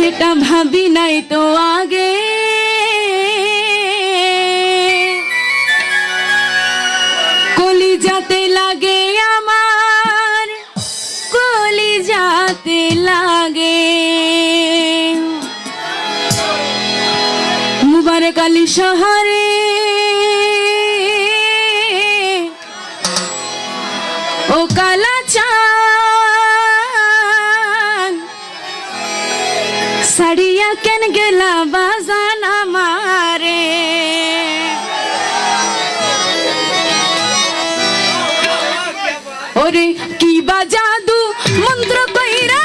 যেটা ভাবি নাই তো আগে কলিজাতে লাগে আমার কলিজাতে লাগে মুবারক আলী শহরে ও কালা চাঁদ সাড়িয়া কেন গেলা বাজান আমারে ওরে কি বা জাদু মন্ত্র কইরা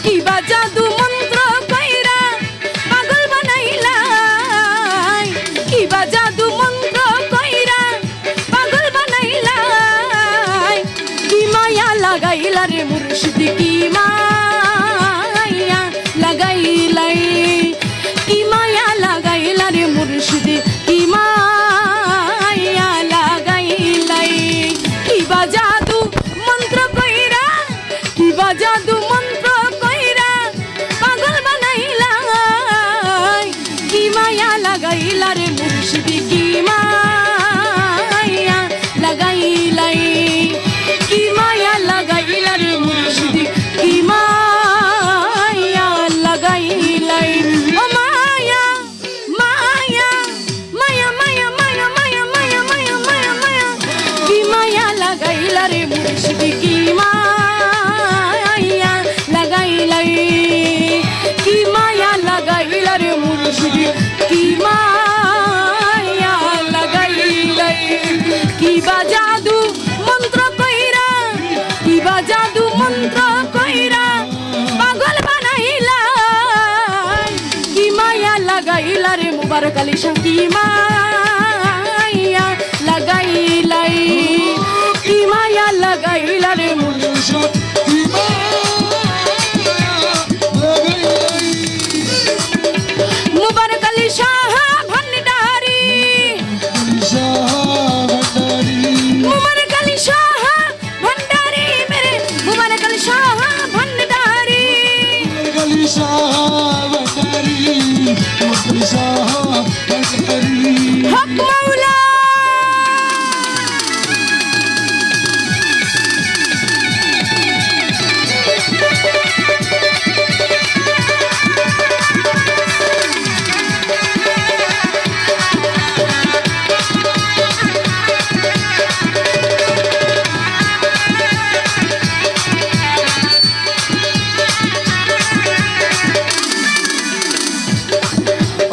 কি বা জাদু মন্ত্র কইরা পাগল বানাইলা কি বা জাদু মন্ত্র কইরা পাগল বানাইলা কি মায়া লাগাইলা রে মুর্শিদ কি মায়া লাগাইলাই কি মায়া লাগাইলা রে মুর্শিদ কি মায়া লাগাইলাই কি বা জাদু মন্ত্র কইরা কি বা জাদু মন্ত্র কইরা পাগল বানাইলা কি মায়া লাগাইলা রে মুর্শিদ কি মায়া লাগাইলাই কি মায়া লাগাইলা রে মুর্শিদ কি মায়া লাগাইলাই ও মায়া মায়া মায়া মায়া মায়া মায়া মায়া মায়া মায়া মায়া কি মায়া লাগাইলা রে মুর্শিদ কি মায়া লাগাইলাই কি মায়া লাগাইলা রে মুর্শিদ কি মায়া লাগাইলাই কি বা জাদু মন্ত্র কইরা কি বা জাদু মন্ত্র কইরা পাগল বানাইলা কি মায়া লাগাইলা রে মুবারক আলী শাহ কি মায়া লাগাইলাই কি মায়া লাগাইলা রে মুর্শিদ মুবারক আলী শাহ ভান্ডারী মুবারক আলী শাহ ভান্ডারী মেরে মুবারক আলী শাহ ভান্ডারী হক মাওলা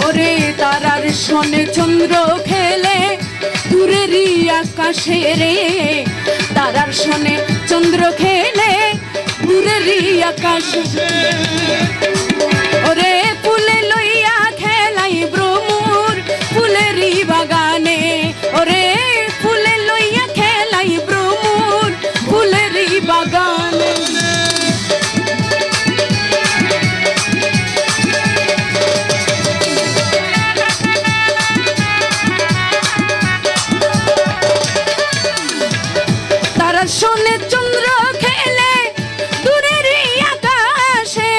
ওরে তারার সনে চন্দ্র খেলে দূরেরই আকাশে রে তারার সনে চন্দ্র খেলে দূরেরই আকাশে ওরে ফুলে লইয়া খেলাই ভ্রমর ফুলেরই বাগানে ওরে ফুলে লইয়া খেলাই ভ্রমর ফুলেরই বাগানে তারা শোনে চন্দ্র খেলে দূরের আকাশে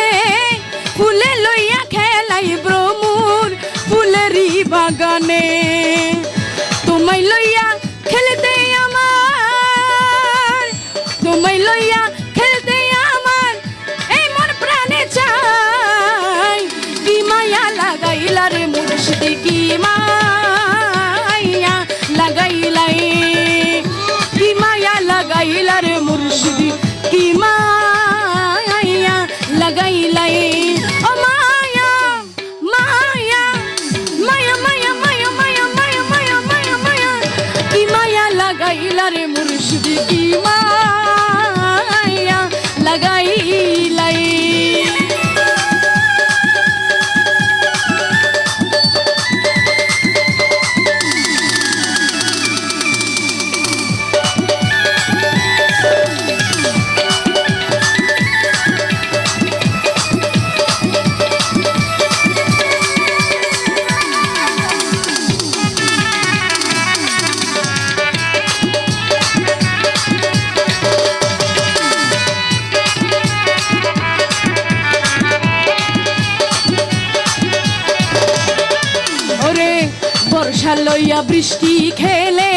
লইয়া বৃষ্টি খেলে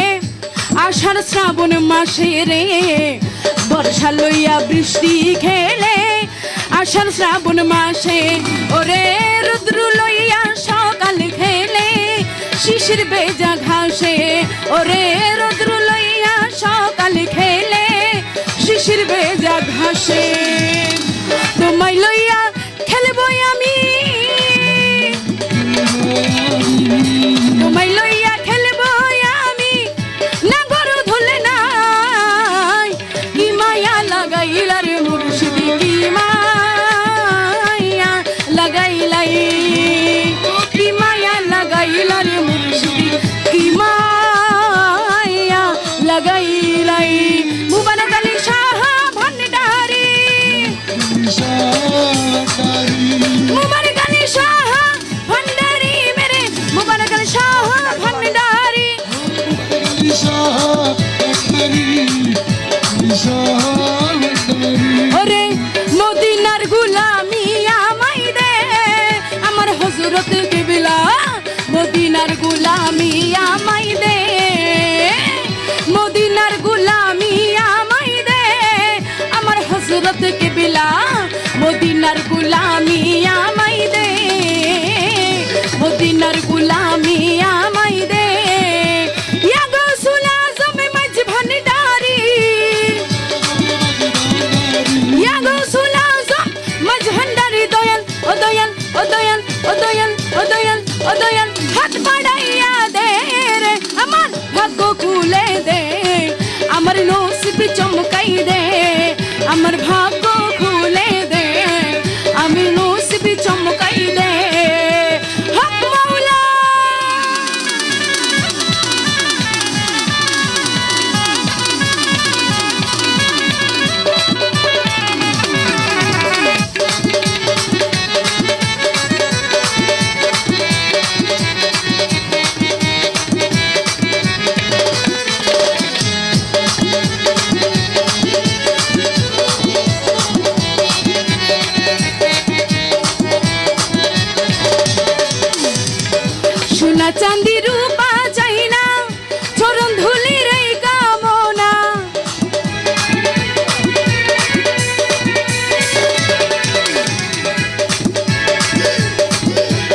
আষাঢ় শ্রাবণ মাসে রে, বর্ষা লইয়া বৃষ্টি খেলে আষাঢ় শ্রাবণ মাসে, ওরে রুদ্র লইয়া সকাল খেলে শিশির বেজা ঘাসে, ওরে রুদ্র লইয়া সকাল খেলে শিশির বেজা ঘাসে। তোমায় লইয়া খেলবো আমি, তোমায় লইয়া খেলবো আমি, নাগর ধুলে নাই কি মায়া লাগাইলা রে মুর্শিদি, কি মায়া লাগাইলাই, কি মায়া লাগাইলা রে মুর্শিদি, কি মায়া লাগাইলাই। মুবারক আলী শাহ ভান্ডারী, মুবারক আলী শাহ ভান্ডারী, মেরে মুবারক আলী শাহ ভান্ডারী, ওরে মদিনার গুলামি আমায় দে আমার হযরত কিবলা, মদিনার গুলামি আমায় দে, মদিনার গুলামি আমায় দে আমার হযরত কিবলা, মদিনার গুলামি আমায় দে, মদিনার গুলামি আমায় দে। ইয়া গৌসুল আজম মাঝ ভান্ডারী, ইয়া গৌসুল আজম মাঝ ভান্ডারী, দয়াল ও দয়াল ও দয়াল ও দয়াল ও দয়াল ও দয়াল, হাত বাড়াইয়া দে রে আমার ভাগ্য খুলে দে, আমার নসিব চমকাই দে, আমার ভাগ্য খুলে দে, আমি নসিব চমকাই দে। হক মাওলা সোনা চাঁদি রূপা চাই না, চরণ ধুলির এই কামনা,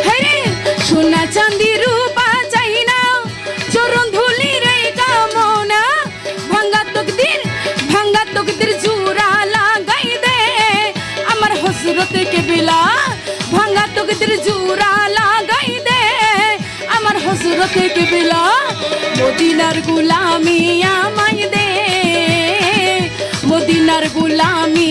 হ্যাঁ সোনা চাঁদি রূপা চাই না, চরণ ধুলির এই কামনা, ভাঙ্গা তকদির জোড়া লাগাই দে আমার হযরত কিবলা, ভাঙ্গা তকদির জোড়া লাগাই দে আমার হযরত কিবলা, মদিনার গুলামি আমায় দে, মদিনার গুলামি